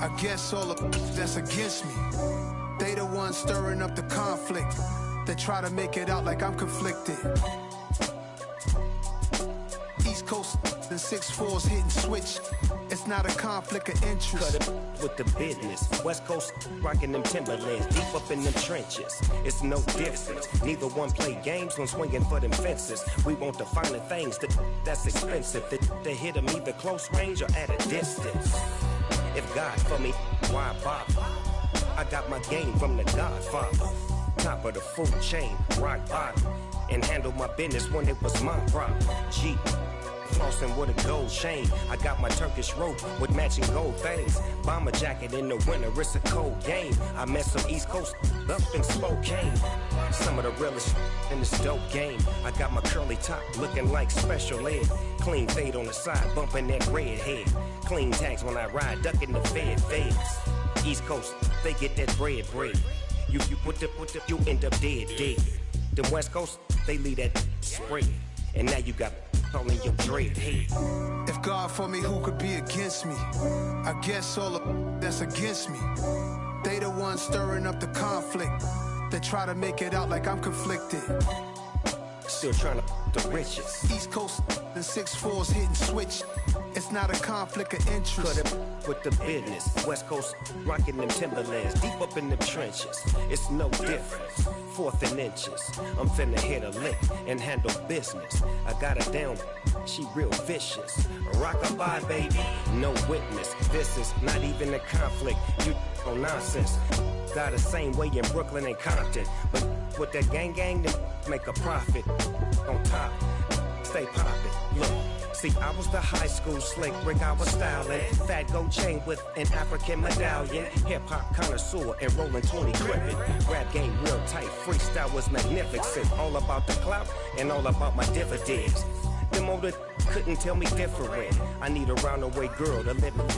I guess all the that's against me, they the ones stirring up the conflict. They try to make it out like I'm conflicted. East Coast and 6'4's hitting switch. It's not a conflict of interest. Cut it with the business. West Coast rocking them Timberlands, deep up in them trenches. It's no difference. Neither one play games when swinging for them fences. We want the finer things that's expensive. They hit them either close range or at a distance. If God for me, why bother? I got my game from the Godfather. Top of the food chain, rock bottom. And handle my business when it was my problem. G. Flossing with a gold chain. I got my Turkish rope with matching gold things. Bomber jacket in the winter, it's a cold game. I met some East Coast up in Spokane. Some of the realest in this dope game. I got my curly top looking like special ed. Clean fade on the side, bumping that red head. Clean tags when I ride, ducking the feds. East Coast, they get that bread. You put the you end up dead. Them West Coast, they leave that spread. And now you got calling your dread head. If God for me, who could be against me? I guess all the that's against me, they the ones stirring up the conflict. They try to make it out like I'm conflicted. Still trying to the riches. East Coast and 6'4's hitting switch. It's not a conflict of interest. Cut it with the business. West Coast rocking them Timberlands, deep up in them trenches. It's no difference. 4th and inches. I'm finna hit a lick and handle business. I got her down, she real vicious. Rock-a-bye, baby, no witness. This is not even a conflict. You on nonsense. Got the same way in Brooklyn and Compton. But with that gang, then make a profit. On top, stay poppin'. Look. See, I was the high school slick Rick, I was styling. Fat gold chain with an African medallion. Hip-hop connoisseur and rolling 20 crippin'. Rap game real tight, freestyle was magnificent. All about the clout and all about my dividends. Them older couldn't tell me different. I need a round-away girl to live in.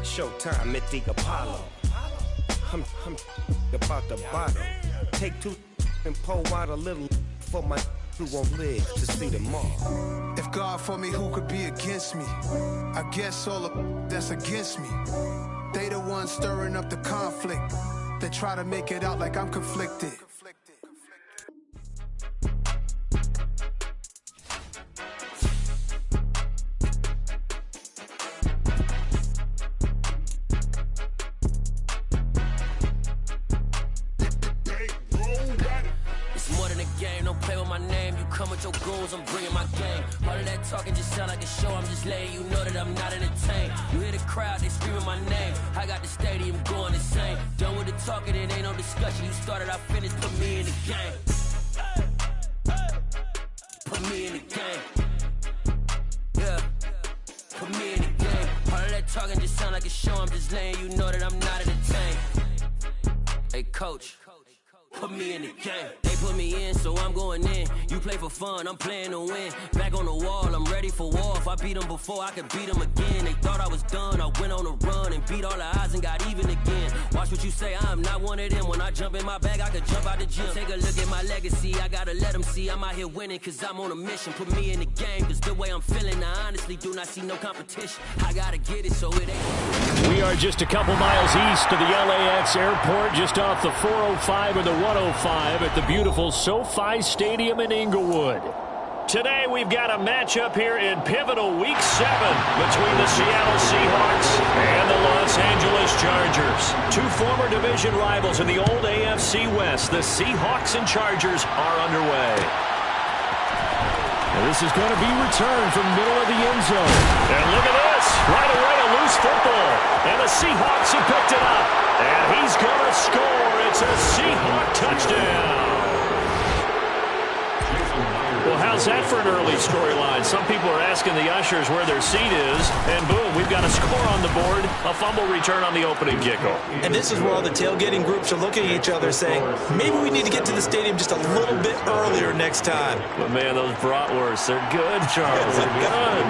Showtime at the Apollo. I'm about the bottom. Take 2 and pour out a little for my who won't live to see tomorrow. If God for me, who could be against me? I guess all the that's against me, they the ones stirring up the conflict. They try to make it out like I'm conflicted. Your goons, I'm bringing my game. All of that talking just sound like a show. I'm just letting you know that I'm not entertained. You hear the crowd, they screaming my name. I got the stadium going insane. Done with the talking, it ain't no discussion. You started, I finished, put me in the game. Put me in the game. Yeah, put me in the game. All of that talking just sound like a show. I'm just letting you know that I'm not entertained. Hey, coach. Put me in the game. They put me in, so I'm going in. You play for fun, I'm playing to win. Back on the wall, I'm ready for war. If I beat them before, I could beat them again. They thought I was done, I went on a run and beat all the odds and got even again. Watch what you say, I'm not one of them. When I jump in my bag, I could jump out the gym. Take a look at my legacy, I gotta let them see I'm out here winning, cause I'm on a mission. Put me in the game, cause the way I'm feeling, I honestly do not see no competition. I gotta get it, so it ain't. We are just a couple miles east of the LAX airport, just off the 405 or the 105 at the beautiful SoFi Stadium in Inglewood. Today we've got a matchup here in pivotal Week 7 between the Seattle Seahawks and the Los Angeles Chargers. Two former division rivals in the old AFC West. The Seahawks and Chargers are underway. And this is going to be returned from middle of the end zone. And look at this. Right away, a loose football. And the Seahawks have picked it up. And he's going to score. It's a Seahawk touchdown. Well, how's that for an early storyline? Some people are asking the ushers where their seat is, and boom, we've got a score on the board, a fumble return on the opening kickoff. And this is where all the tailgating groups are looking at each other saying, maybe we need to get to the stadium just a little bit earlier next time. But, man, those bratwursts, they're good, Charles. They're good.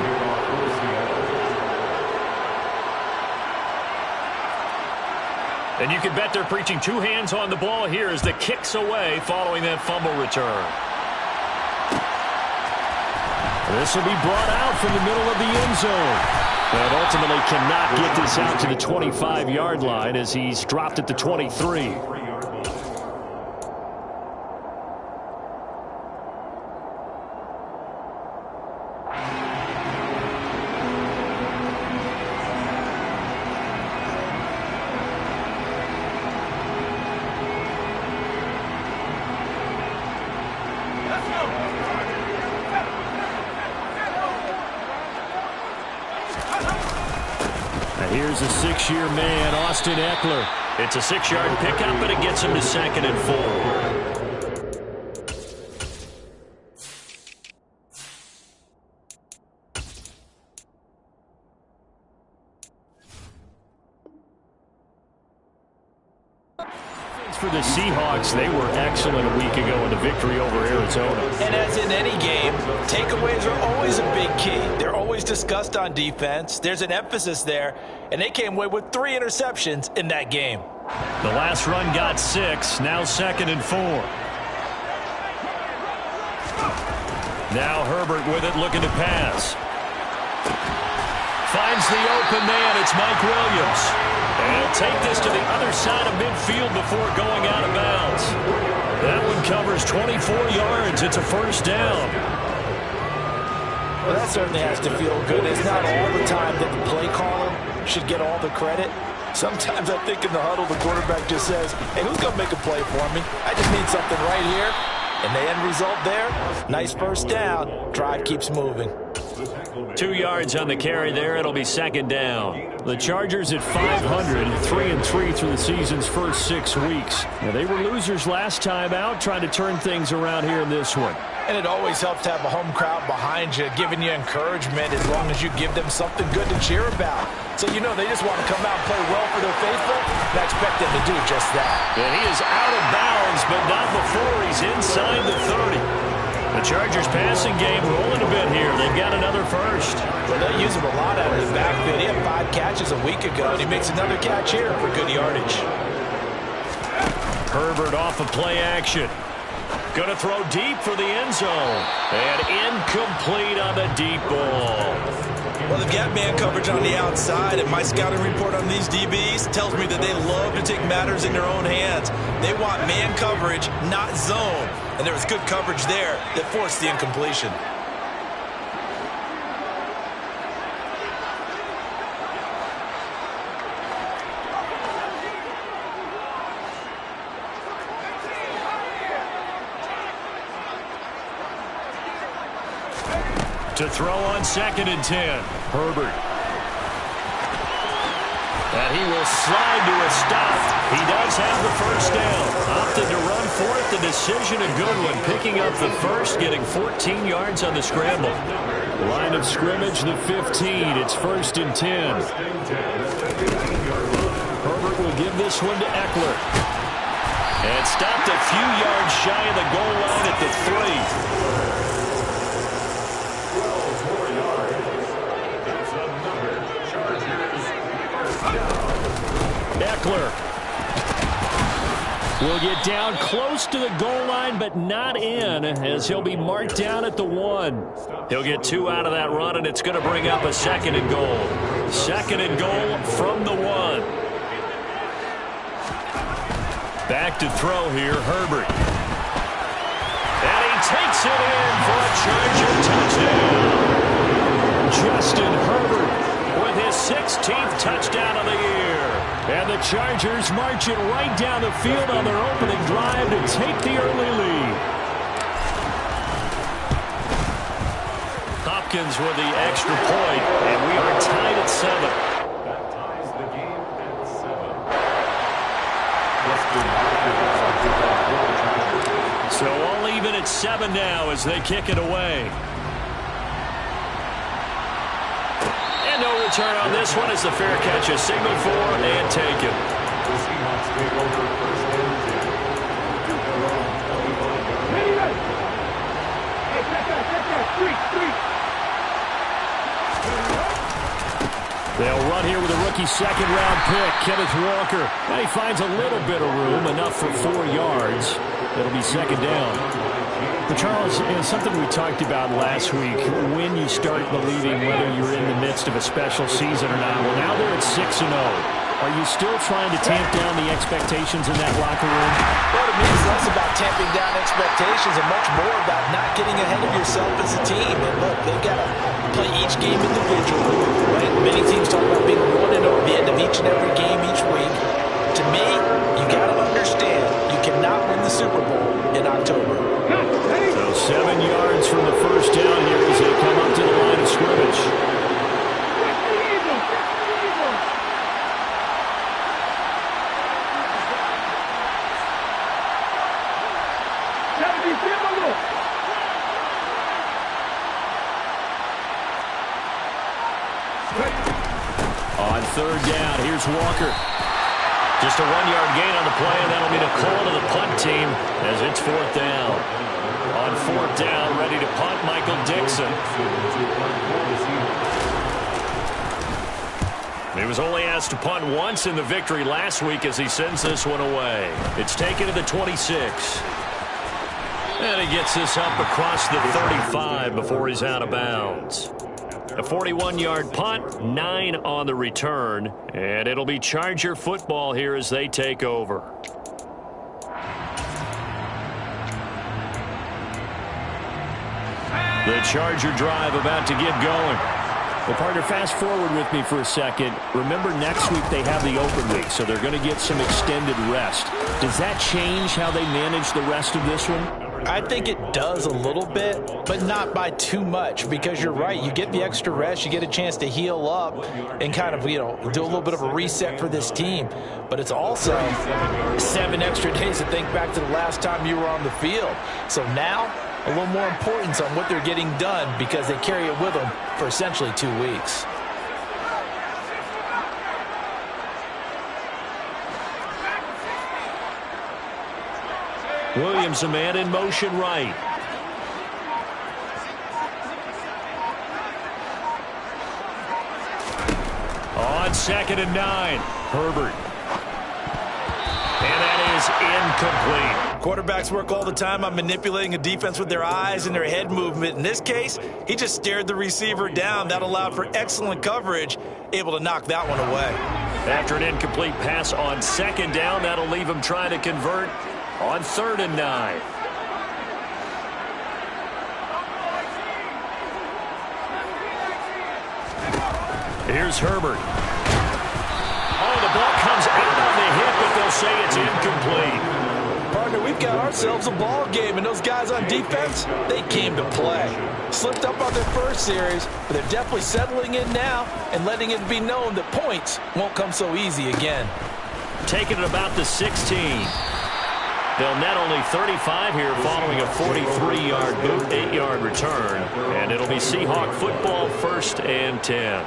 And you can bet they're preaching two hands on the ball here as the kick's away following that fumble return. This will be brought out from the middle of the end zone. And ultimately cannot get this out to the 25-yard line as he's dropped at the 23. Here's a 6-year man, Austin Ekeler. It's a 6-yard pickup, but it gets him to 2nd and 4. For the Seahawks, they were excellent a week ago in the victory over Arizona. And as in any game, takeaways are always a big key. They're always discussed on defense. There's an emphasis there, and they came away with 3 interceptions in that game. The last run got 6, now 2nd and 4. Now Herbert with it, looking to pass. Finds the open man, it's Mike Williams. And he'll take this to the other side of midfield before going out of bounds. That one covers 24 yards. It's a first down. Well, that certainly has to feel good. It's not all the time that the play caller should get all the credit. Sometimes I think in the huddle, the quarterback just says, hey, who's going to make a play for me? I just need something right here. And the end result there, nice first down. Drive keeps moving. 2 yards on the carry there. It'll be 2nd down. The Chargers at 500, 3-3 through the season's first 6 weeks. Now, they were losers last time out, trying to turn things around here in this one. And it always helps to have a home crowd behind you, giving you encouragement as long as you give them something good to cheer about. So you know they just want to come out and play well for their faithful, and I expect them to do just that. And he is out of bounds, but not before he's inside the 30. The Chargers passing game rolling a bit here. They've got another first. Well, they use him a lot out of the backfield. He had 5 catches a week ago, and he makes another catch here for good yardage. Herbert off of play action. Going to throw deep for the end zone. And incomplete on the deep ball. Well, they've got man coverage on the outside, and my scouting report on these DBs tells me that they love to take matters in their own hands. They want man coverage, not zone. And there was good coverage there that forced the incompletion. To throw on 2nd and 10. Herbert. And he will slide to a stop. He does have the first down. Opted to run for it. The decision a good one. Picking up the first, getting 14 yards on the scramble. Line of scrimmage, the 15. It's 1st and 10. Herbert will give this one to Ekeler. And stopped a few yards shy of the goal line at the 3. Ekeler will get down close to the goal line, but not in, as he'll be marked down at the 1. He'll get 2 out of that run, and it's going to bring up a 2nd and goal. 2nd and goal from the 1. Back to throw here, Herbert. And he takes it in for a Charger touchdown. Justin Herbert with his 16th touchdown of the year. And the Chargers marching right down the field on their opening drive to take the early lead. Hopkins with the extra point, and we are tied at 7. That ties the game at 7. So all even at 7 now as they kick it away. And no return on this one as the fair catch is signaled for and taken. The Seahawks take over 1st and 10. They'll run here with a rookie 2nd-round pick, Kenneth Walker. And he finds a little bit of room, enough for 4 yards. It'll be 2nd down. But Charles, something we talked about last week, when you start believing whether you're in the midst of a special season or not. Well, now they're at 6-0. Are you still trying to tamp down the expectations in that locker room? Well, to me, it's less about tamping down expectations and much more about not getting ahead of yourself as a team. And look, they've got to play each game individually. Right? Many teams talk about being 1-0 at the end of each and every game each week. To me, you got to understand you cannot win the Super Bowl in October. So 7 yards from the first down here as they come up to the line of scrimmage. On third down, here's Walker. Just a 1-yard gain on the play, and that'll be the call to the punt team as it's fourth down. On fourth down, ready to punt, Michael Dixon. He was only asked to punt once in the victory last week as he sends this one away. It's taken to the 26. And he gets this up across the 35 before he's out of bounds. A 41-yard punt, 9 on the return, and it'll be Charger football here as they take over. The Charger drive about to get going. Well, partner, fast forward with me for a second. Remember, next week they have the open week, so they're going to get some extended rest. Does that change how they manage the rest of this one? I think it does a little bit, but not by too much, because you're right. You get the extra rest, you get a chance to heal up and kind of, do a little bit of a reset for this team. But it's also 7 extra days to think back to the last time you were on the field. So now, a little more importance on what they're getting done because they carry it with them for essentially 2 weeks. Williams, a man in motion right. On 2nd and 9, Herbert. And that is incomplete. Quarterbacks work all the time on manipulating a defense with their eyes and their head movement. In this case, he just stared the receiver down. That allowed for excellent coverage, able to knock that one away. After an incomplete pass on 2nd down, that'll leave him trying to convert on 3rd and 9. Here's Herbert. Oh, the ball comes out on the hit, but they'll say it's incomplete. Partner, we've got ourselves a ball game, and those guys on defense, they came to play. Slipped up on their first series, but they're definitely settling in now and letting it be known that points won't come so easy again. Taking it about the 16. They'll net only 35 here following a 43-yard boot, 8-yard return. And it'll be Seahawk football, 1st and 10.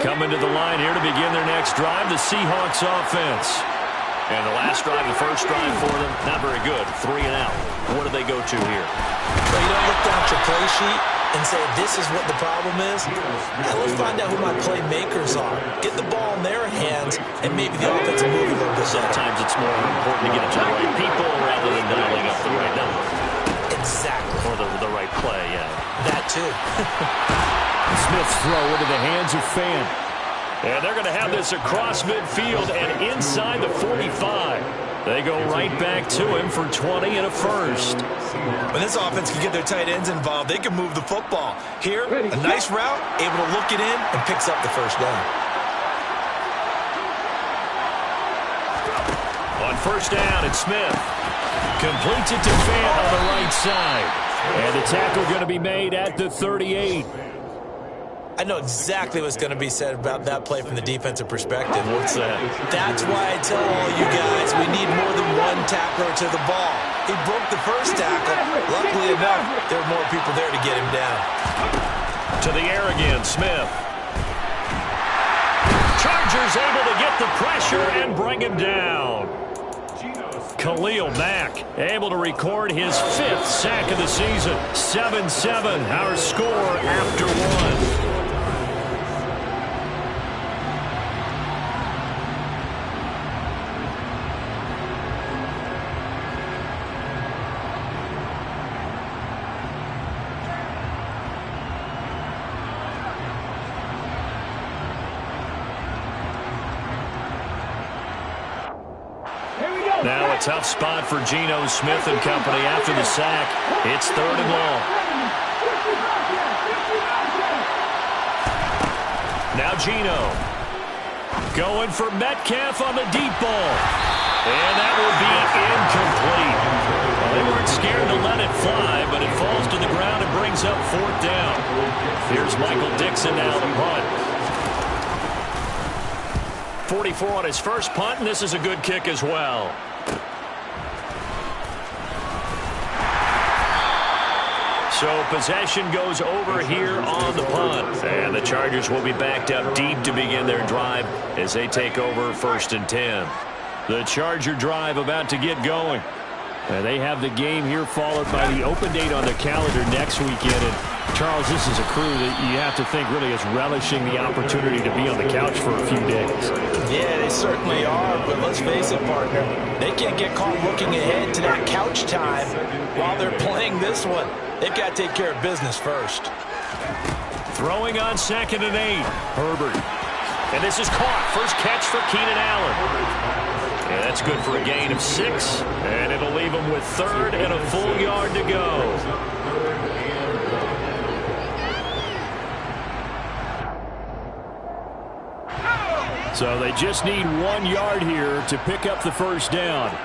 Coming to the line here to begin their next drive, the Seahawks offense. And the last drive, the first drive for them, not very good. 3 and out. What do they go to here? Well, you don't look down at your play sheet and say, this is what the problem is. Now let's find out who my playmakers are. Get the ball in their hands, and maybe the offense will move a little bit better. Sometimes it's more important to get it to the right people rather than dialing up the right number. Exactly. Or the right play, yeah. That too. Smith's throw into the hands of Fan. And they're going to have this across midfield and inside the 45. They go right back to him for 20 and a first. When this offense can get their tight ends involved, they can move the football. Here, a nice route, able to look it in, and picks up the first down. On first down, it's Smith. Completes it to Fan on the right side. And the tackle going to be made at the 38. I know exactly what's going to be said about that play from the defensive perspective. What's that? That's why I tell all you guys we need more than one tackler to the ball. He broke the first tackle. Luckily enough, there were more people there to get him down. To the air again, Smith. Chargers able to get the pressure and bring him down. Khalil Mack able to record his 5th sack of the season. 7-7, our score after 1. A tough spot for Geno Smith and company after the sack. It's 3rd and long. Now Geno going for Metcalf on the deep ball. And that will be incomplete. Well, they weren't scared to let it fly, but it falls to the ground and brings up 4th down. Here's Michael Dixon now to punt. 44 on his first punt, and this is a good kick as well. So possession goes over here on the punt. And the Chargers will be backed up deep to begin their drive as they take over 1st and 10. The Charger drive about to get going. And they have the game here followed by the open date on the calendar next weekend. And Charles, this is a crew that you have to think really is relishing the opportunity to be on the couch for a few days. Yeah, they certainly are, but let's face it, partner. They can't get caught looking ahead to that couch time while they're playing this one. They've got to take care of business first. Throwing on 2nd and 8. Herbert. And this is caught. First catch for Keenan Allen. And that's good for a gain of 6. And it'll leave him with 3rd and a full yard to go. So they just need 1 yard here to pick up the first down.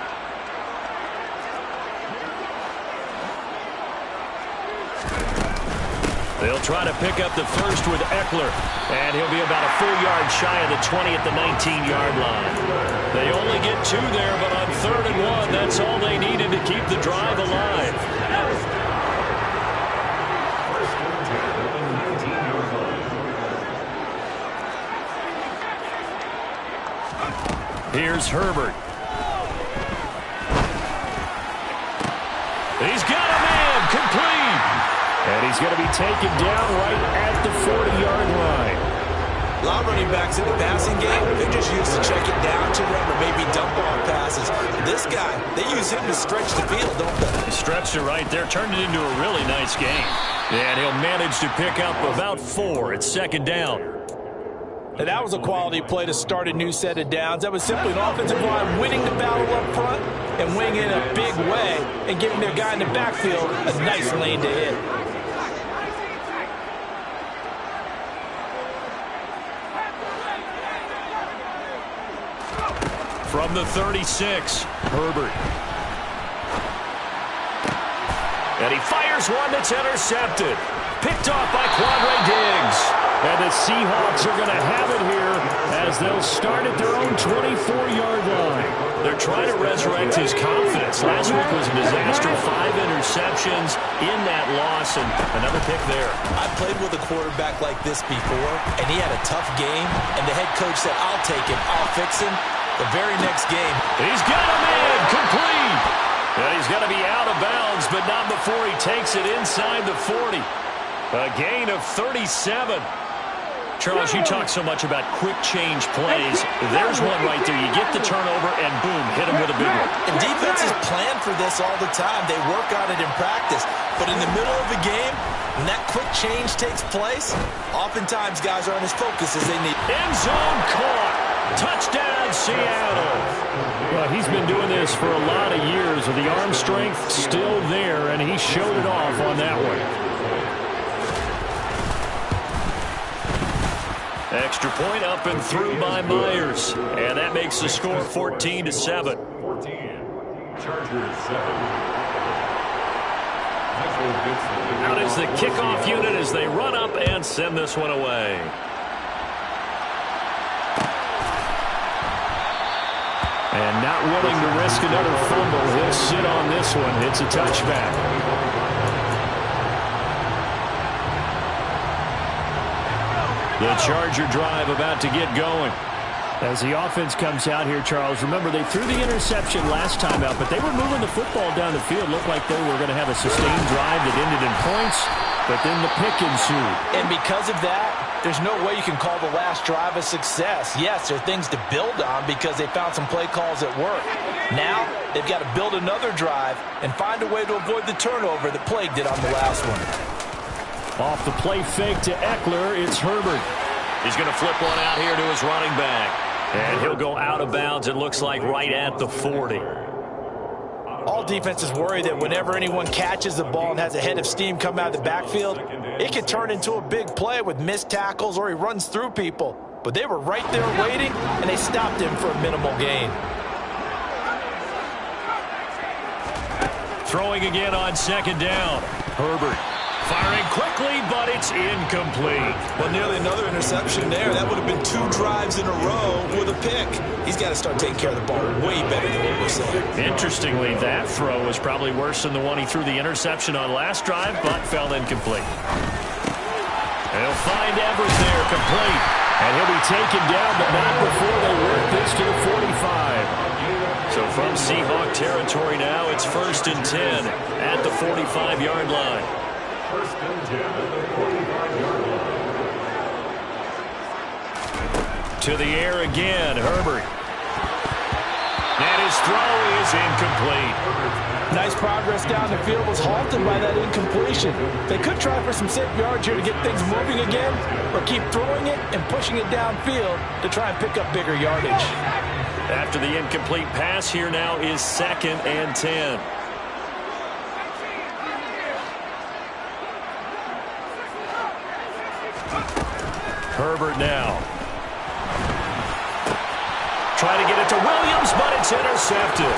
They'll try to pick up the first with Eckler, and he'll be about a full yard shy of the 20 at the 19-yard line. They only get 2 there, but on 3rd and 1, that's all they needed to keep the drive alive. Here's Herbert. He's got a man, complete. And he's going to be taken down right at the 40-yard line. A lot of running backs in the passing game, they're just used to check it down to them or maybe dump off passes. This guy, they use him to stretch the field, don't they? He stretched it right there, turned it into a really nice game. And he'll manage to pick up about 4 at 2nd down. And that was a quality play to start a new set of downs. That was simply an offensive line winning the battle up front and winning in a big way and giving their guy in the backfield a nice lane to hit. From the 36, Herbert. And he fires one that's intercepted. Picked off by Quandre Diggs. And the Seahawks are going to have it here as they'll start at their own 24-yard line. They're trying to resurrect his confidence. Last week was a disaster. 5 interceptions in that loss, and another pick there. I played with a quarterback like this before, and he had a tough game, and the head coach said, I'll take him, I'll fix him. The very next game, he's got a man, complete. And he's going to be out of bounds, but not before he takes it inside the 40. A gain of 37. Charles, you talk so much about quick change plays. There's one right there. You get the turnover, and boom, hit him with a big one. And defenses plan for this all the time. They work on it in practice. But in the middle of the game, when that quick change takes place, oftentimes guys aren't as focused as they need. End zone caught. Touchdown, Seattle. Well, he's been doing this for a lot of years with the arm strength still there, and he showed it off on that one. Extra point up and through by Myers. And that makes the score 14-7. 14. Chargers 7. Out is the kickoff unit as they run up and send this one away. And not willing to risk another fumble. He'll sit on this one. It's a touchback. The Charger drive about to get going. As the offense comes out here, Charles, remember they threw the interception last time out, but they were moving the football down the field. Looked like they were going to have a sustained drive that ended in points, but then the pick ensued. And because of that, there's no way you can call the last drive a success. Yes, there are things to build on because they found some play calls at work. Now, they've got to build another drive and find a way to avoid the turnover that plagued it on the last one. Off the play fake to Eckler, it's Herbert. He's going to flip one out here to his running back. And he'll go out of bounds, it looks like, right at the 40. All defenses worry that whenever anyone catches the ball and has a head of steam come out of the backfield, it can turn into a big play with missed tackles or he runs through people. But they were right there waiting, and they stopped him for a minimal gain. Throwing again on second down. Herbert firing quickly, but it's incomplete. Well, nearly another interception there. That would have been 2 drives in a row with a pick. He's got to start taking care of the ball way better than what we're saying. Interestingly, that throw was probably worse than the one he threw the interception on last drive, but fell incomplete. They'll find Evers there, complete. And he'll be taken down, but not before they work this to the 45. So from Seahawk territory now, it's 1st and 10 at the 45-yard line. 1st and 10 at the 45-yard line. To the air again, Herbert. And his throw is incomplete. Nice progress down the field, was halted by that incompletion. They could try for some safe yards here to get things moving again, or keep throwing it and pushing it downfield to try and pick up bigger yardage. After the incomplete pass, here now is 2nd and 10. Herbert now. Try to get it to Williams, but it's intercepted.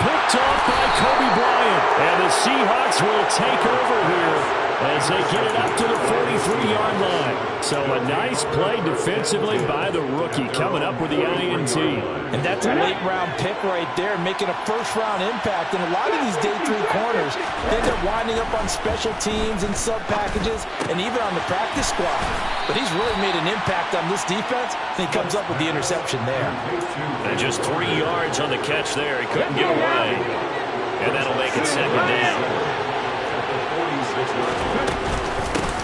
Picked off by Kobe Bryant. And the Seahawks will take over here as they get it up to the 43-yard line. So a nice play defensively by the rookie, coming up with the INT. And that's a late-round pick right there, making a first-round impact. And a lot of these day 3 corners end up winding up on special teams and sub-packages and even on the practice squad. But he's really made an impact on this defense, and he comes up with the interception there. And just 3 yards on the catch there. He couldn't get away. And that'll make it 2nd down.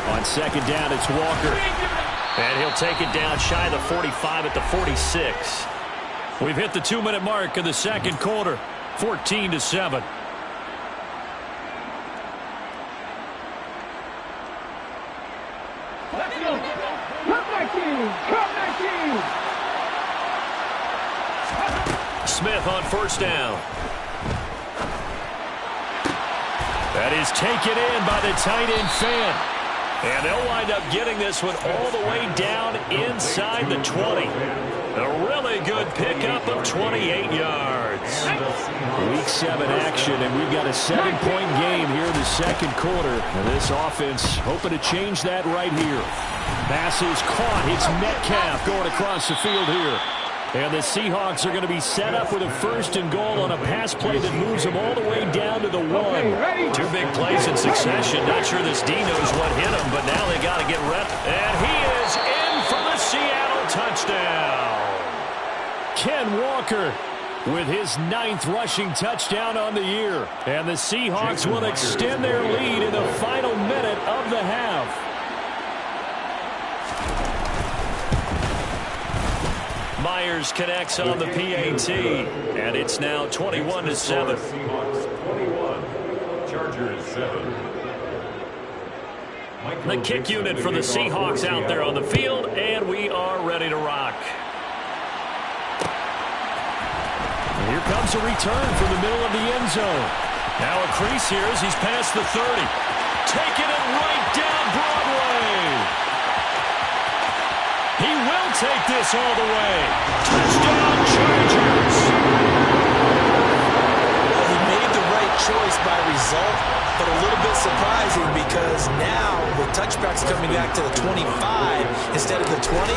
On 2nd down, it's Walker. And he'll take it down shy of the 45 at the 46. We've hit the 2-minute mark of the 2nd quarter. 14-7. Smith on 1st down. That is taken in by the tight end Fant. And they'll wind up getting this one all the way down inside the 20. A really good pickup of 28 yards. Week 7 action, and we've got a 7-point game here in the 2nd quarter. And this offense hoping to change that right here. Pass is caught. It's Metcalf going across the field here. And the Seahawks are going to be set up with a 1st and goal on a pass play that moves them all the way down to the 1. 2 big plays in succession. Not sure this D knows what hit him, but now they got to get rep. And he is in for the Seattle touchdown. Ken Walker with his 9th rushing touchdown on the year. And the Seahawks will extend their lead in the final minute of the half. Myers connects on the PAT, and it's now 21-7. Seahawks 21, Chargers 7. The kick unit for the Seahawks out there on the field, and we are ready to rock. Here comes a return from the middle of the end zone. Now a crease here as he's past the 30. Taking it right down Broadway. He will take this all the way. Touchdown, Chargers. Well, he made the right choice by result, but a little bit surprising because now with touchbacks coming back to the 25 instead of the 20,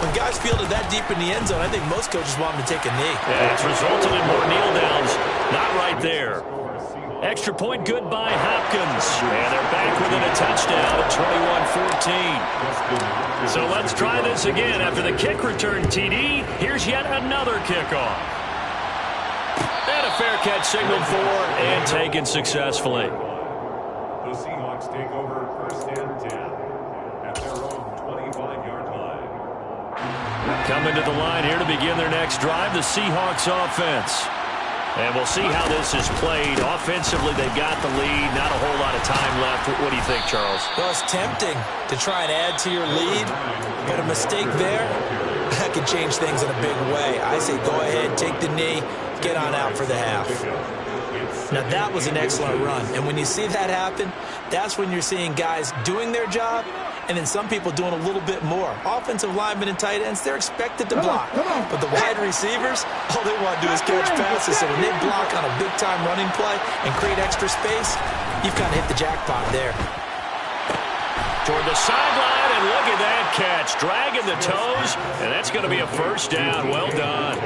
when guys fielded that deep in the end zone, I think most coaches want them to take a knee. Yeah, it's resulted in more kneel downs. Not right there. Extra point good by Hopkins. And they're back within a touchdown at 21-14. So let's try this again. After the kick return TD, here's yet another kickoff. And a fair catch signaled for and taken successfully. The Seahawks take over 1st and 10 at their own 25-yard line. Coming to the line here to begin their next drive, the Seahawks offense. And we'll see how this is played. Offensively, they've got the lead. Not a whole lot of time left. What do you think, Charles? Well, it's tempting to try and add to your lead, but a mistake there, that could change things in a big way. I say go ahead, take the knee, get on out for the half. It's Now, that was an excellent run. And when you see that happen, that's when you're seeing guys doing their job and then some people doing a little bit more. Offensive linemen and tight ends, they're expected to block. But the wide receivers, all they want to do is catch passes. So when they block on a big-time running play and create extra space, you've kind of hit the jackpot there. Toward the sideline, and look at that catch. Dragging the toes, and that's going to be a first down. Well done.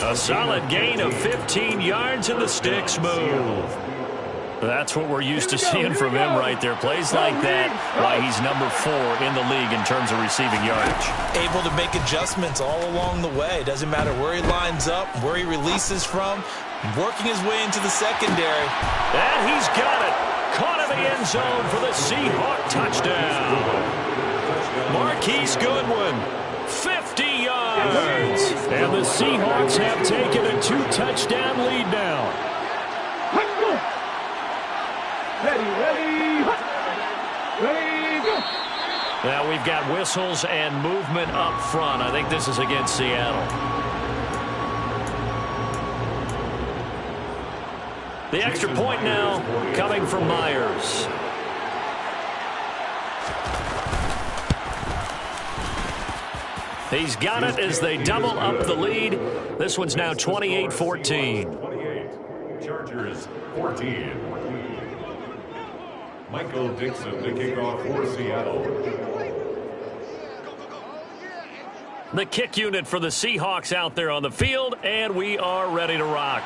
A solid gain of 15 yards, and the sticks move. That's what we're used to seeing from him right there. Plays like that, why he's number 4 in the league in terms of receiving yardage. Able to make adjustments all along the way. Doesn't matter where he lines up, where he releases from, working his way into the secondary. And he's got it. Caught in the end zone for the Seahawk touchdown. Marquise Goodwin, 50 yards. And the Seahawks have taken a 2-touchdown lead now. Ready, go. Now we've got whistles and movement up front. I think this is against Seattle. The extra point now coming from Myers. He's got it as they double up the lead. This one's now 28-14. 28. Chargers 14. Michael Dixon, the kickoff for Seattle. The kick unit for the Seahawks out there on the field, and we are ready to rock.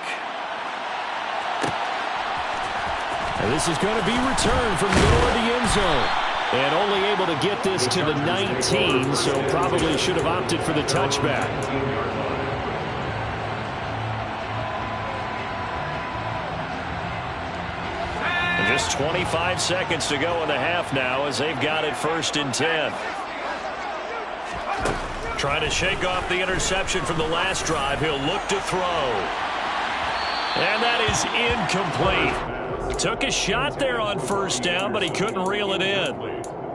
And this is going to be returned from the middle of the end zone. And only able to get this to the 19, so probably should have opted for the touchback. Just 25 seconds to go in the half now as they've got it 1st and 10. Trying to shake off the interception from the last drive. He'll look to throw. And that is incomplete. Took a shot there on 1st down, but he couldn't reel it in.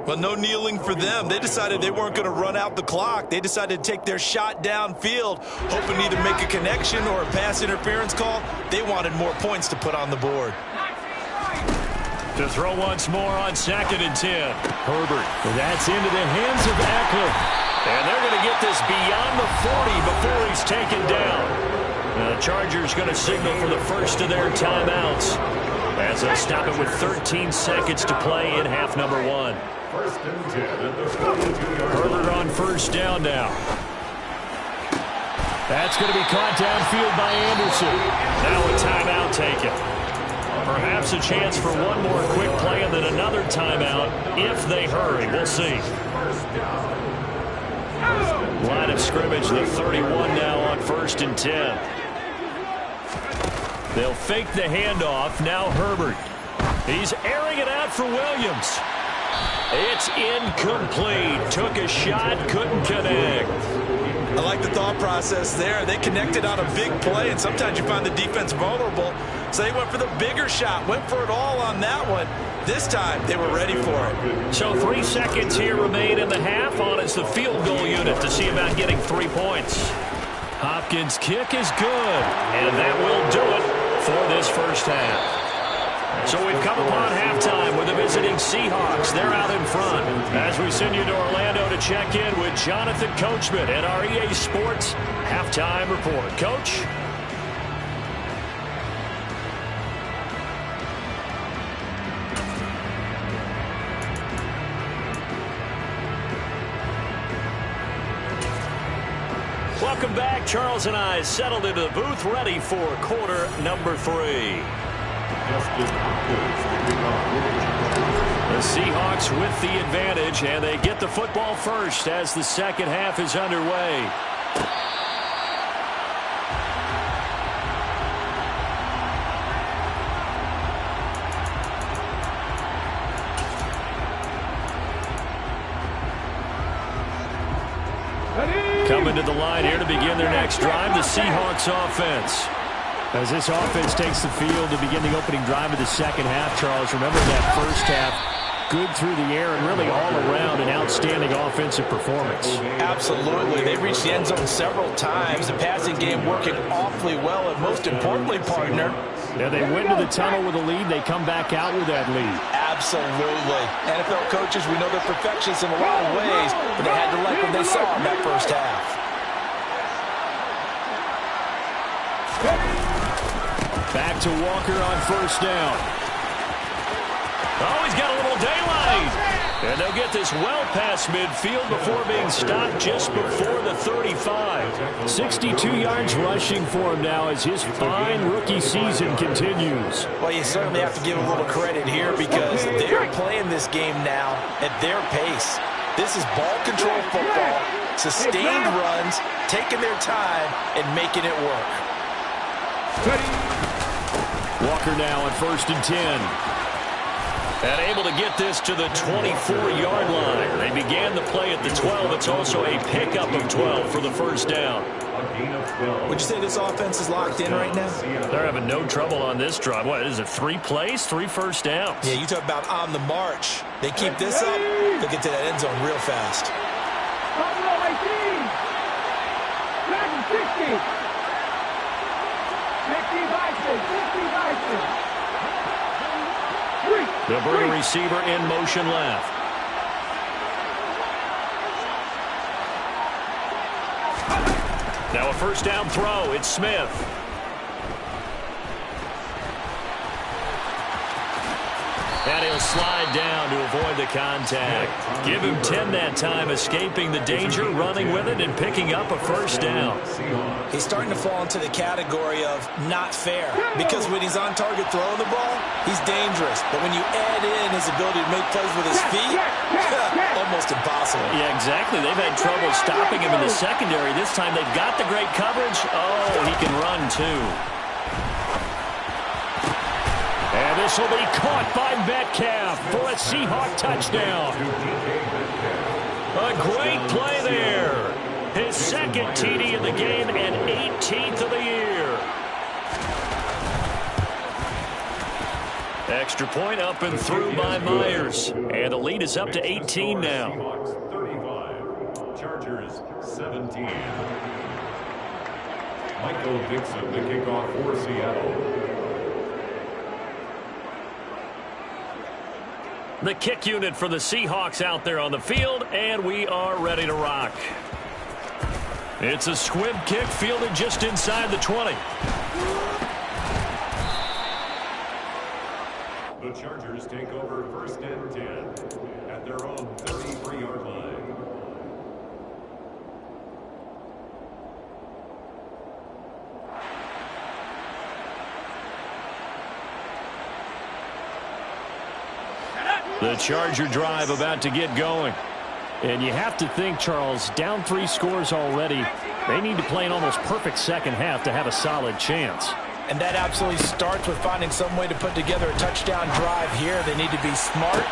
Well, no kneeling for them. They decided they weren't going to run out the clock. They decided to take their shot downfield, hoping to either make a connection or a pass interference call. They wanted more points to put on the board. To throw once more on 2nd and 10. Herbert. That's into the hands of Eckler. And they're going to get this beyond the 40 before he's taken down. The Chargers going to signal for the first of their timeouts as they'll stop it with 13 seconds to play in half number 1. 1st and 10 at the 42-yard line. Herbert on 1st down now. That's going to be caught downfield by Anderson. Now a timeout taken. Perhaps a chance for one more quick play and then another timeout if they hurry. We'll see. Line of scrimmage, the 31 now on 1st and 10. They'll fake the handoff. Now Herbert. He's airing it out for Williams. It's incomplete. Took a shot, couldn't connect. I like the thought process there. They connected on a big play, and sometimes you find the defense vulnerable. So they went for the bigger shot, went for it all on that one. This time, they were ready for it. So 3 seconds here remain in the half. On is the field goal unit to see about getting 3 points. Hopkins' kick is good, and that will do it for this first half. So we've come upon halftime with the visiting Seahawks. They're out in front. As we send you to Orlando to check in with Jonathan Coachman at our EA Sports Halftime Report. Coach? Welcome back. Charles and I settled into the booth, ready for quarter number 3. The Seahawks with the advantage, and they get the football first as the second half is underway. Coming to the line here to begin their next drive, the Seahawks offense. As this offense takes the field to begin the opening drive of the second half, Charles, remember that first half, good through the air and really all around an outstanding offensive performance. Absolutely. They've reached the end zone several times. The passing game working awfully well, and most importantly, partner, yeah, they went to the tunnel with a lead. They come back out with that lead. Absolutely. NFL coaches, we know they're perfectionists in a lot of ways, but they had to like what they saw in that first half. Back to Walker on first down. Oh, he's got a little daylight. And they'll get this well past midfield before being stopped just before the 35. 62 yards rushing for him now as his fine rookie season continues. Well, you certainly have to give a little credit here because they're playing this game now at their pace. This is ball control football, sustained runs, taking their time, and making it work. Walker now on 1st and 10. And able to get this to the 24-yard line. They began the play at the 12. It's also a pickup of 12 for the first down. Would you say this offense is locked in right now? They're having no trouble on this drive. What is it, 3 plays, 3 first downs? Yeah, you talk about on the march. They keep this up, they'll get to that end zone real fast. They'll bring a receiver in motion left. Now a first down throw. It's Smith. And he'll slide down to avoid the contact. Give him 10 that time, escaping the danger, running with it, and picking up a first down. He's starting to fall into the category of not fair, because when he's on target throwing the ball, he's dangerous. But when you add in his ability to make plays with his feet, almost impossible. Yeah, exactly. They've had trouble stopping him in the secondary. This time they've got the great coverage. Oh, he can run too. And this will be caught by Metcalf for a Seahawk touchdown. A great play there. His second TD in the game and 18th of the year. Extra point up and through by Myers. And the lead is up to 18 now. Seahawks 35, Chargers 17. Michael Dixon, the kickoff for Seattle. The kick unit for the Seahawks out there on the field, and we are ready to rock. It's a squib kick fielded just inside the 20. The Chargers take over 1st and 10 at their own 33-yard line. The Charger drive about to get going. And you have to think, Charles, down 3 scores already. They need to play an almost perfect second half to have a solid chance. And that absolutely starts with finding some way to put together a touchdown drive here. They need to be smart.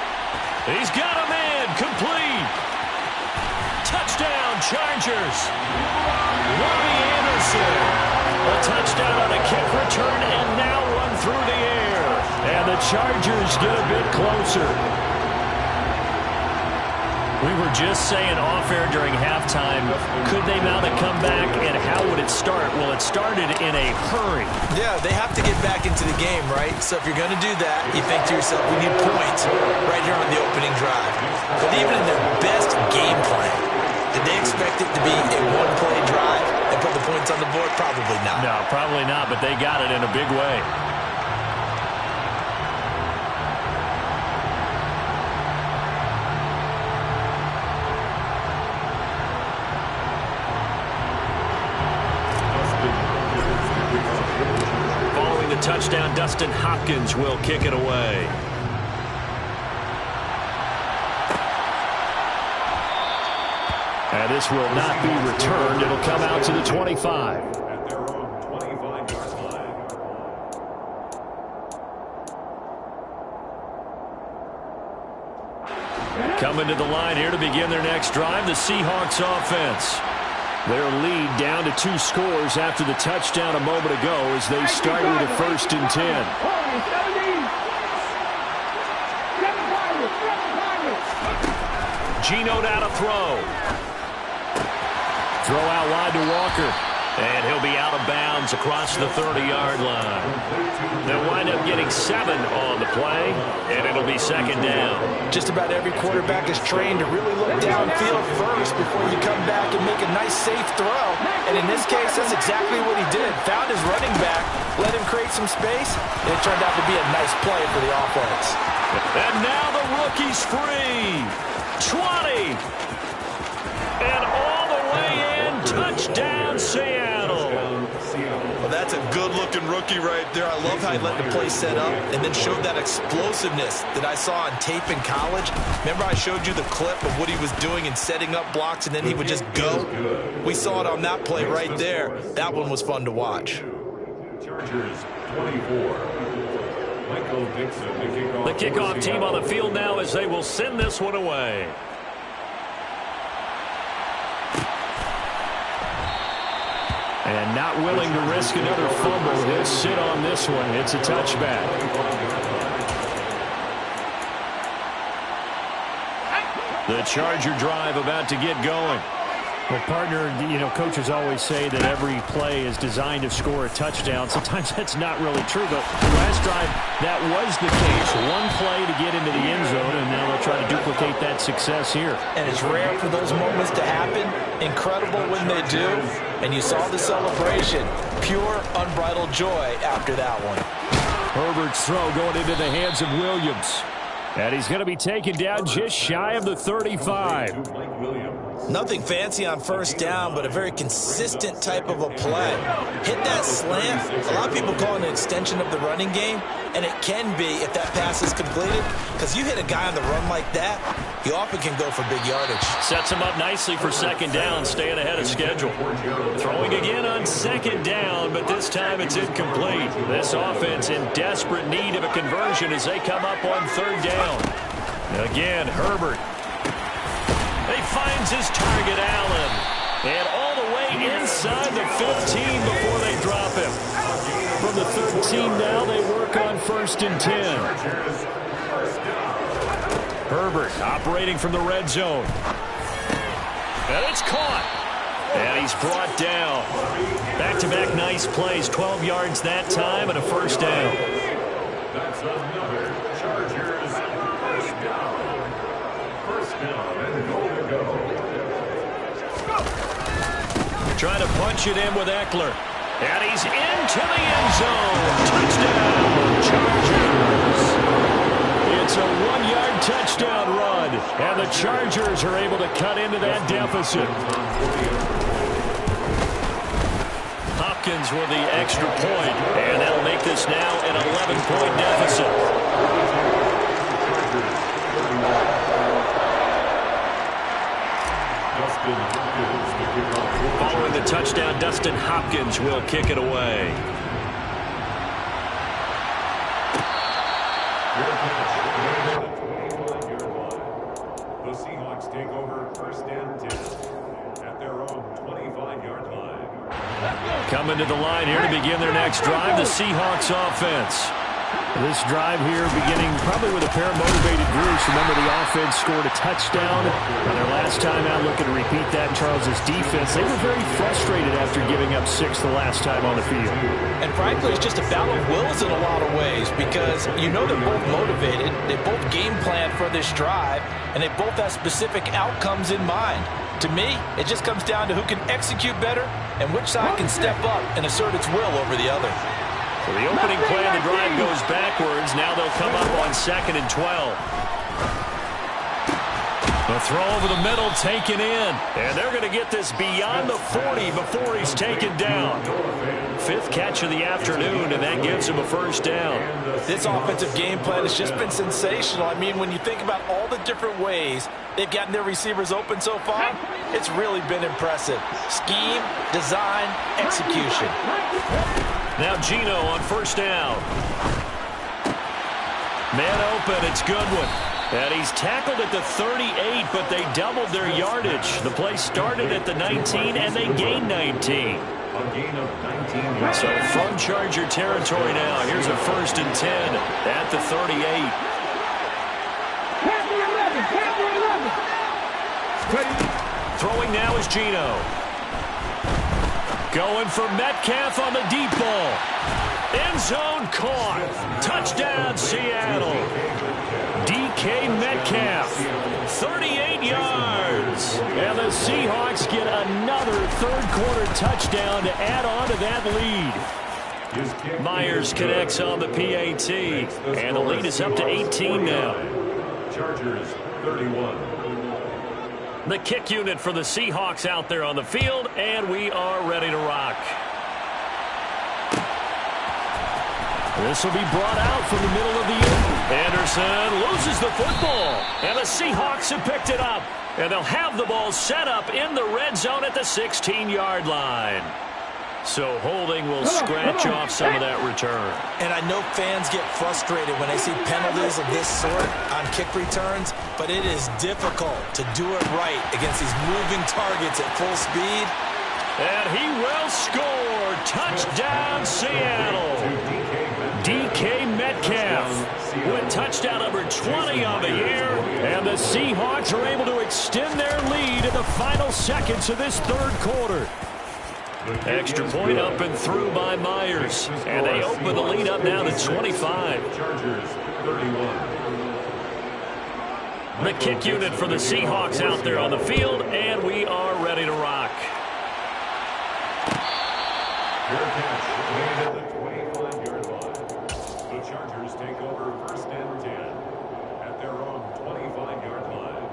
He's got a man, complete. Touchdown, Chargers. Robbie Anderson. A touchdown on a kick return and now run through the air. And the Chargers get a bit closer. We were just saying off-air during halftime, could they mount a comeback, and how would it start? Well, it started in a hurry. Yeah, they have to get back into the game, right? So if you're going to do that, you think to yourself, we need points right here on the opening drive. But even in their best game plan, did they expect it to be a one-play drive and put the points on the board? Probably not. No, probably not, but they got it in a big way. Touchdown, Dustin Hopkins will kick it away. And this will not be returned. It'll come out to the 25. At their own 25-yard line. Coming to the line here to begin their next drive, the Seahawks offense. Their lead down to 2 scores after the touchdown a moment ago as they start with a 1st and 10. Geno now to throw. Throw out wide to Walker. And he'll be out of bounds across the 30-yard line. They'll wind up getting 7 on the play, and it'll be second down. Just about every quarterback is trained to really look downfield first before you come back and make a nice, safe throw. And in this case, that's exactly what he did. Found his running back, let him create some space, and it turned out to be a nice play for the offense. And now the rookie's free. 20. And all the way in. Touchdown, Seattle. Well, that's a good-looking rookie right there. I love how he let the play set up and then showed that explosiveness that I saw on tape in college. Remember I showed you the clip of what he was doing and setting up blocks, and then he would just go? We saw it on that play right there. That one was fun to watch. Chargers 24. Michael Dixon, the kickoff team on the field now as they will send this one away. And not willing to risk another fumble. He'll sit on this one. It's a touchback. The Charger drive about to get going. Well, partner, you know, coaches always say that every play is designed to score a touchdown. Sometimes that's not really true, but last drive, that was the case. One play to get into the end zone, and now they'll try to duplicate that success here. And it's rare for those moments to happen. Incredible when they do. And you saw the celebration. Pure, unbridled joy after that one. Herbert's throw going into the hands of Williams. And he's going to be taken down just shy of the 35. Nothing fancy on first down, but a very consistent type of a play. Hit that slant. A lot of people call it an extension of the running game, and it can be if that pass is completed, because you hit a guy on the run like that, he often can go for big yardage. Sets him up nicely for second down, staying ahead of schedule. Throwing again on second down, but this time it's incomplete. This offense in desperate need of a conversion as they come up on third down. Again, Herbert. He finds his target, Allen. And all the way inside the 15 before they drop him. From the 13 now, they work on 1st and 10. Herbert operating from the red zone. And it's caught. And he's brought down. Back-to-back nice plays. 12 yards that time and a first down. That's another Chargers first down. First down and goal to go. Trying to punch it in with Eckler. And he's into the end zone. Touchdown, Chargers. It's a 1-yard touchdown run. And the Chargers are able to cut into that deficit. Hopkins with the extra point. And that'll make this now an 11-point deficit. Following the touchdown, Dustin Hopkins will kick it away. The Seahawks take over 1st and 10 at their own 25-yard line. Coming to the line here to begin their next drive, the Seahawks offense. This drive here beginning probably with a pair of motivated groups. Remember, the offense scored a touchdown on their last time out, looking to repeat that in Charles' defense. They were very frustrated after giving up 6 the last time on the field. And frankly, it's just a battle of wills in a lot of ways, because you know they're both motivated, they both game plan for this drive, and they both have specific outcomes in mind. To me, it just comes down to who can execute better and which side can step up and assert its will over the other. So the opening play of the drive goes backwards. Now they'll come up on 2nd and 12. The throw over the middle taken in. And they're going to get this beyond the 40 before he's taken down. 5th catch of the afternoon, and that gives him a first down. This offensive game plan has just been sensational. I mean, when you think about all the different ways they've gotten their receivers open so far, it's really been impressive. Scheme, design, execution. Now Geno on 1st down. Man open, it's Goodwin. And he's tackled at the 38, but they doubled their yardage. The play started at the 19, and they gained 19. A gain of 19 yards. So from Charger territory now, here's a 1st and 10 at the 38. Throwing now is Geno. Going for Metcalf on the deep ball. End zone caught. Touchdown, Seattle. DK Metcalf, 38 yards. And the Seahawks get another third-quarter touchdown to add on to that lead. Myers connects on the PAT, and the lead is up to 18 now. Chargers, 31. The kick unit for the Seahawks out there on the field, and we are ready to rock. This will be brought out from the middle of the end. Anderson loses the football, and the Seahawks have picked it up. And they'll have the ball set up in the red zone at the 16-yard line. So holding will scratch off some of that return. And I know fans get frustrated when they see penalties of this sort on kick returns, but it is difficult to do it right against these moving targets at full speed. And he will score. Touchdown, Seattle. DK Metcalf with touchdown number 20 on the year. And the Seahawks are able to extend their lead in the final seconds of this third quarter. Extra point up and through by Myers. And they open the lead up now to 25. Chargers, 31. The kick unit for the Seahawks out there on the field, and we are ready to rock. Fair catch made at the 25-yard line. The Chargers take over first and 10 at their own 25-yard line.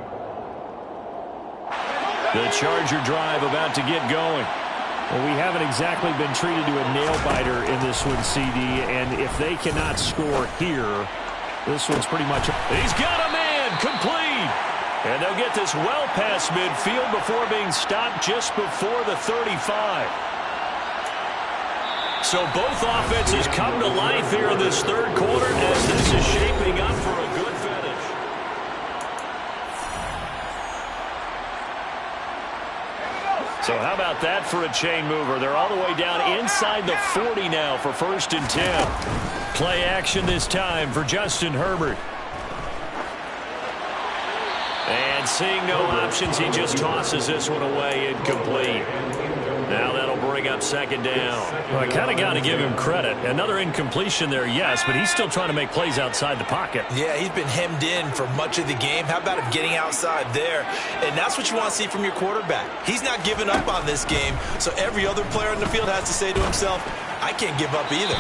The Charger drive about to get going. Well, we haven't exactly been treated to a nail-biter in this one, CD, and if they cannot score here, this one's pretty much... He's got a man, complete! And they'll get this well past midfield before being stopped just before the 35. So both offenses come to life here in this third quarter as this is shaping up for a good finish. So how about that for a chain mover? They're all the way down inside the 40 now for first and 10. Play action this time for Justin Herbert. And seeing no options, he just tosses this one away incomplete. Now that'll bring up second down. Well, I kind of got to give him credit. Another incompletion there, yes, but he's still trying to make plays outside the pocket. Yeah, he's been hemmed in for much of the game. How about him getting outside there? And that's what you want to see from your quarterback. He's not giving up on this game, so every other player in the field has to say to himself, I can't give up either.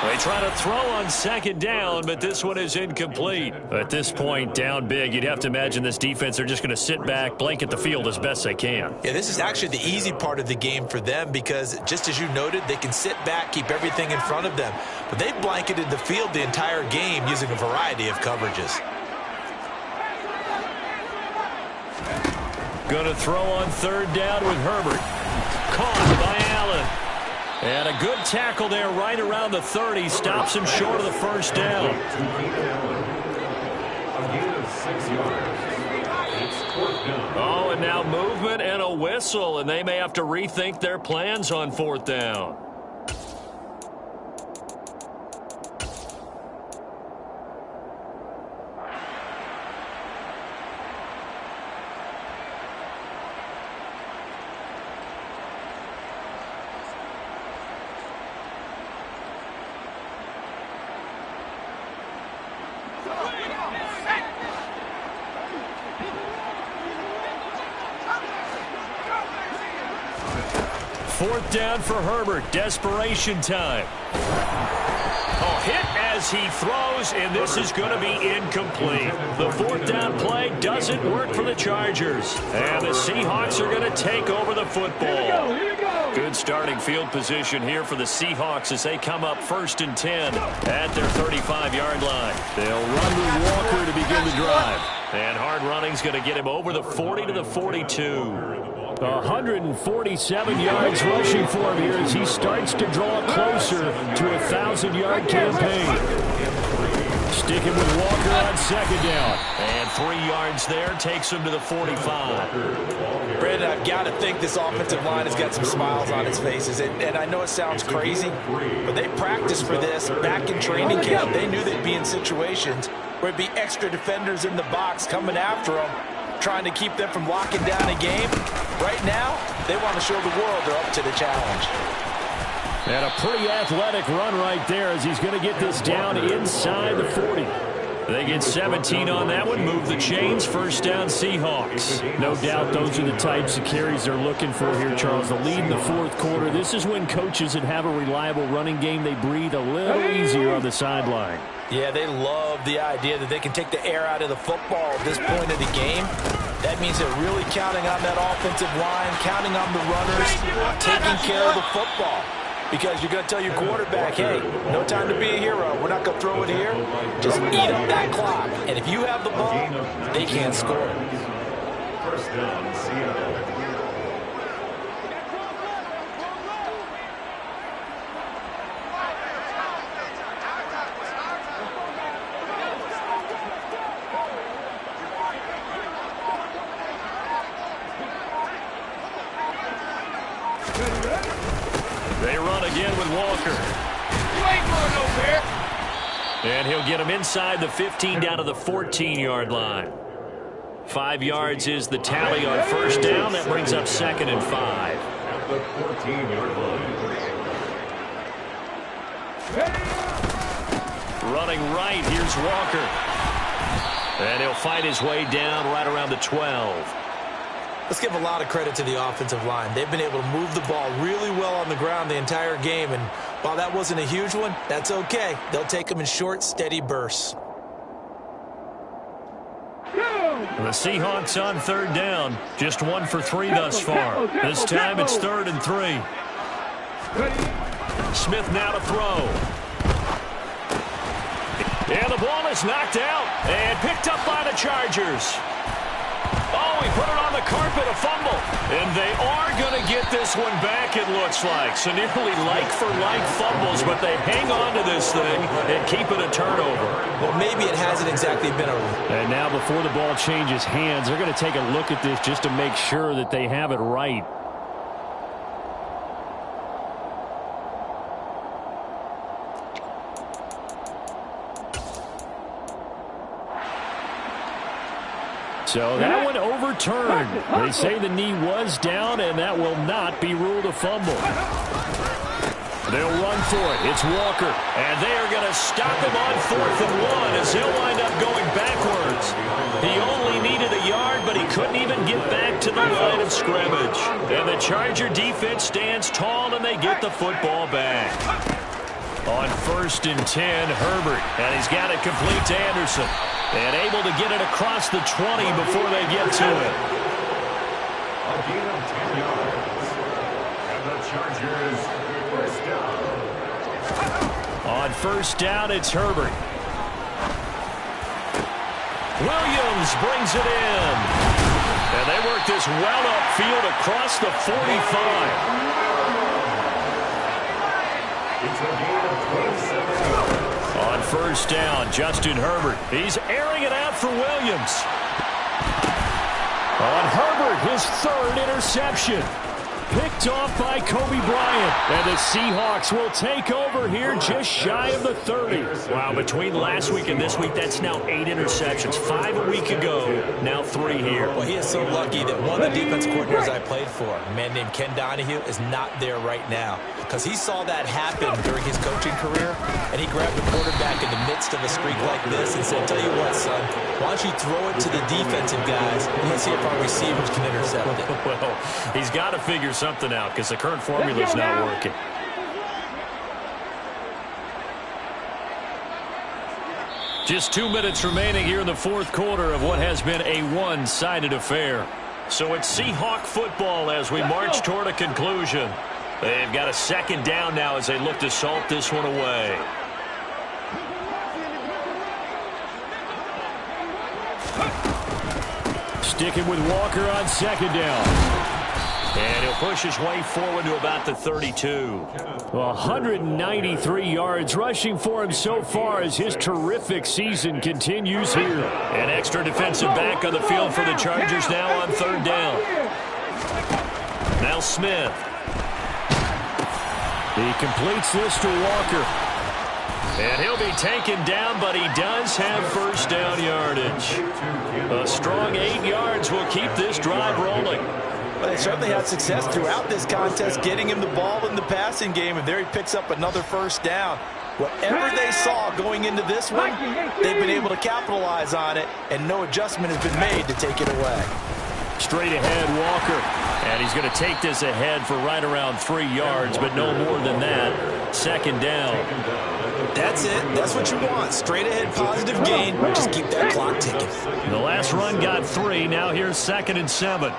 They try to throw on second down, but this one is incomplete. At this point, down big, you'd have to imagine this defense, they're just going to sit back, blanket the field as best they can. Yeah, this is actually the easy part of the game for them because, just as you noted, they can sit back, keep everything in front of them. But they've blanketed the field the entire game using a variety of coverages. Going to throw on third down with Herbert. Caught by Allen. And a good tackle there right around the 30. Stops him short of the first down. A gain of 6 yards. It's fourth down. Oh, and now movement and a whistle, and they may have to rethink their plans on fourth down. Fourth down for Herbert. Desperation time. A hit as he throws, and this is going to be incomplete. The fourth down play doesn't work for the Chargers. And the Seahawks are going to take over the football. Good starting field position here for the Seahawks as they come up first and 10 at their 35-yard line. They'll run with Walker to begin the drive. And hard running's going to get him over the 40 to the 42. 147 yards rushing for him here as he starts to draw closer to a 1,000-yard campaign. Sticking with Walker on second down. And 3 yards there takes him to the 45. Brandon, I've got to think this offensive line has got some smiles on its faces. And I know it sounds crazy, but they practiced for this back in training camp. They knew they'd be in situations where it'd be extra defenders in the box coming after them, trying to keep them from locking down a game. Right now, they want to show the world they're up to the challenge. And a pretty athletic run right there as he's going to get this down inside the 40. They get 17 on that one, move the chains, first down Seahawks. No doubt those are the types of carries they're looking for here, Charles. The lead in the fourth quarter. This is when coaches that have a reliable running game, they breathe a little easier on the sideline. Yeah, they love the idea that they can take the air out of the football at this point of the game. That means they're really counting on that offensive line, counting on the runners, taking care of the football. Because you're going to tell your quarterback, hey, no time to be a hero. We're not going to throw it here. Just eat up that clock. And if you have the ball, they can't score. First down, Seattle. They run again with Walker. You ain't going nowhere. And he'll get him inside the 15 down to the 14-yard line. 5 yards is the tally on first down. That brings up 2nd and 5. At the 14-yard line. Running right, here's Walker. And he'll fight his way down right around the 12. Let's give a lot of credit to the offensive line. They've been able to move the ball really well on the ground the entire game. And while that wasn't a huge one, that's okay. They'll take them in short, steady bursts. The Seahawks on third down. Just 1 for 3 thus far. This time it's 3rd and 3. Smith now to throw. And the ball is knocked out and picked up by the Chargers. Oh, he put it on the carpet, a fumble. And they are going to get this one back, it looks like. So nearly like-for-like fumbles, but they hang on to this thing and keep it a turnover. Well, maybe it hasn't exactly been a... And now before the ball changes hands, they're going to take a look at this just to make sure that they have it right. So that one overturned. They say the knee was down, and that will not be ruled a fumble. They'll run for it. It's Walker. And they are going to stop him on 4th and 1 as he'll wind up going backwards. He only needed a yard, but he couldn't even get back to the line of scrimmage. And the Charger defense stands tall, and they get the football back. On 1st and 10, Herbert. And he's got it complete to Anderson. And able to get it across the 20 before they get to it. A gain of 10 yards. And the Chargers first down. On first down, it's Herbert. Williams brings it in. And they work this well upfield across the 45. It's a gain of 27 yards. On first down, Justin Herbert. He's airing it out for Williams. On Herbert, his 3rd interception. Picked off by Kobe Bryant. And the Seahawks will take over here just shy of the 30. Wow, between last week and this week, that's now 8 interceptions. 5 a week ago, now 3 here. Well, he is so lucky that one of the defense coordinators I played for, a man named Ken Donahue, is not there right now. Because he saw that happen during his coaching career, and he grabbed the quarterback in the midst of a streak like this and said, tell you what, son, why don't you throw it to the defensive guys and let's see if our receivers can intercept it. Well, he's got to figure something out because the current formula is not working. Just 2 minutes remaining here in the fourth quarter of what has been a one-sided affair. So it's Seahawk football as we march toward a conclusion. They've got a 2nd down now as they look to salt this one away. Sticking with Walker on 2nd down. And he'll push his way forward to about the 32. 193 yards rushing for him so far as his terrific season continues here. An extra defensive back on the field for the Chargers now on 3rd down. Now Smith. He completes this to Walker. And he'll be taken down, but he does have first down yardage. A strong 8 yards will keep this drive rolling. Well, they certainly had success throughout this contest getting him the ball in the passing game, and there he picks up another first down. Whatever they saw going into this one, they've been able to capitalize on it, and no adjustment has been made to take it away. Straight ahead, Walker. And he's going to take this ahead for right around 3 yards, but no more than that. Second down. That's it. That's what you want. Straight ahead, positive gain. Just keep that clock ticking. The last run got 3. Now here's 2nd and 7.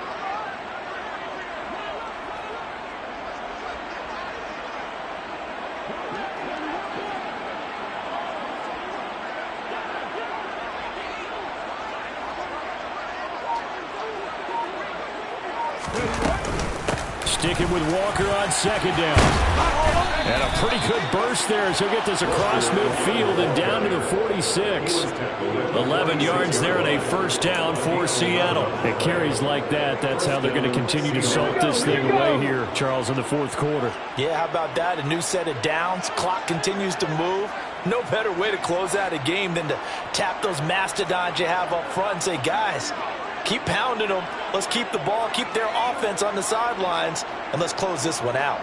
Sticking with Walker on 2nd down. And a pretty good burst there as he'll get this across midfield and down to the 46. 11 yards there and a first down for Seattle. It carries like that. That's how they're going to continue to salt this thing away here, Charles, in the 4th quarter. Yeah, how about that? A new set of downs. Clock continues to move. No better way to close out a game than to tap those mastodons you have up front and say, guys, keep pounding them. Let's keep the ball, keep their offense on the sidelines, and let's close this one out.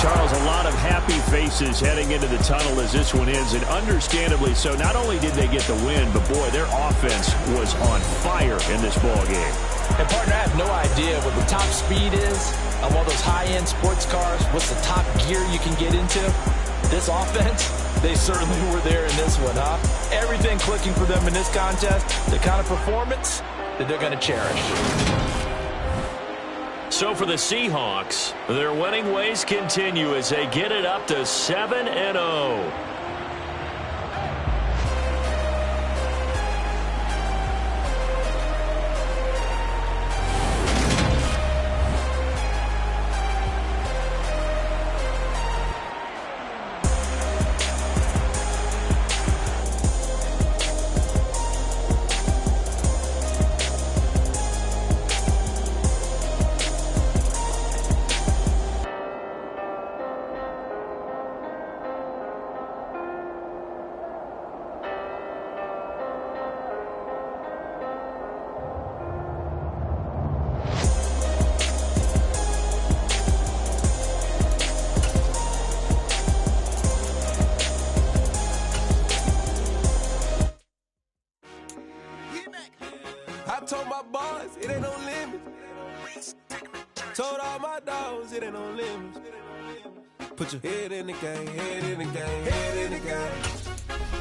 Charles, a lot of happy faces heading into the tunnel as this one ends, and understandably so. Not only did they get the win, but boy, their offense was on fire in this ball game. And partner, I have no idea what the top speed is of all those high-end sports cars. What's the top gear you can get into? This offense, they certainly were there in this one, huh? Everything clicking for them in this contest, the kind of performance that they're going to cherish. So for the Seahawks, their winning ways continue as they get it up to 7-0. I told my boys, it ain't no limits. Told all my dogs, it ain't no limits. Put your head in the game, head in the game, head in the game.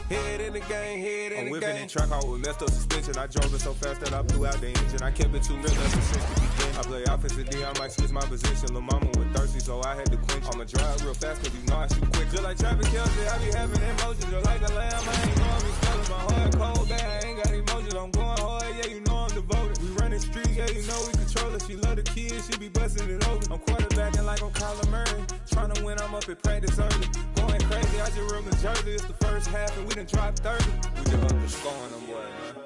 Head in the game, head in the game. I'm whipping in truck, I was messed up suspension. I drove it so fast that I blew out the engine. I kept it too real ever since the beginning. I play offensive D, I might switch my position. Lil' mama was thirsty, so I had to quench. I'ma drive real fast, cause you know I shoot quick. Just like Travis Kelce, I be having emotions. Just like a lamb, I ain't know I be stealing. My heart cold, bad, I ain't got emotions. I'm going hard, yeah, you know I'm devoted. We running streets, yeah, you know we control it. She love the kids, she be busting it open. I'm quarterbacking like I'm Kyler Murray. Trying to win, I'm up at practice early. Going crazy, I just real the jersey. It's the first half, and we done dropped 30. We just up to scoring them, boy, man.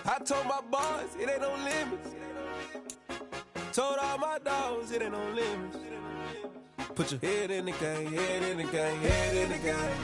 I told my boys, it ain't no limits. Told all my dogs, it ain't no limits. Put your head in the game, head in the game, head in the game.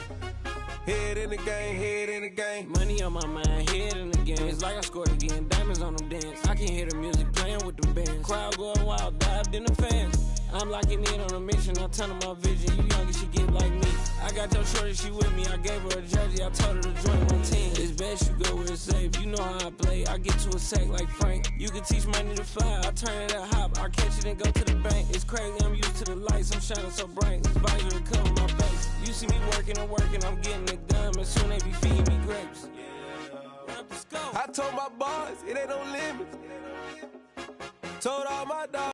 Head in the game, head in the game. Money on my mind, head in the game. It's like I scored again, diamonds on them dance. I can hear the music playing with them bands. Crowd going wild, dived in the fans. I'm locking in on a mission, I tell her my vision. You young and she get like me. I got your shorty, she with me. I gave her a jersey, I told her to join my team. It's best you go where it's safe. You know how I play. I get to a sack like Frank. You can teach money to fly. I turn it at hop. I catch it and go to the bank. It's crazy, I'm used to the lights. I'm shining so bright. This visor to cover my face. You see me working and working. I'm getting it done. And soon they be feeding me grapes. I told my boys, it ain't no limits. Told all my dogs.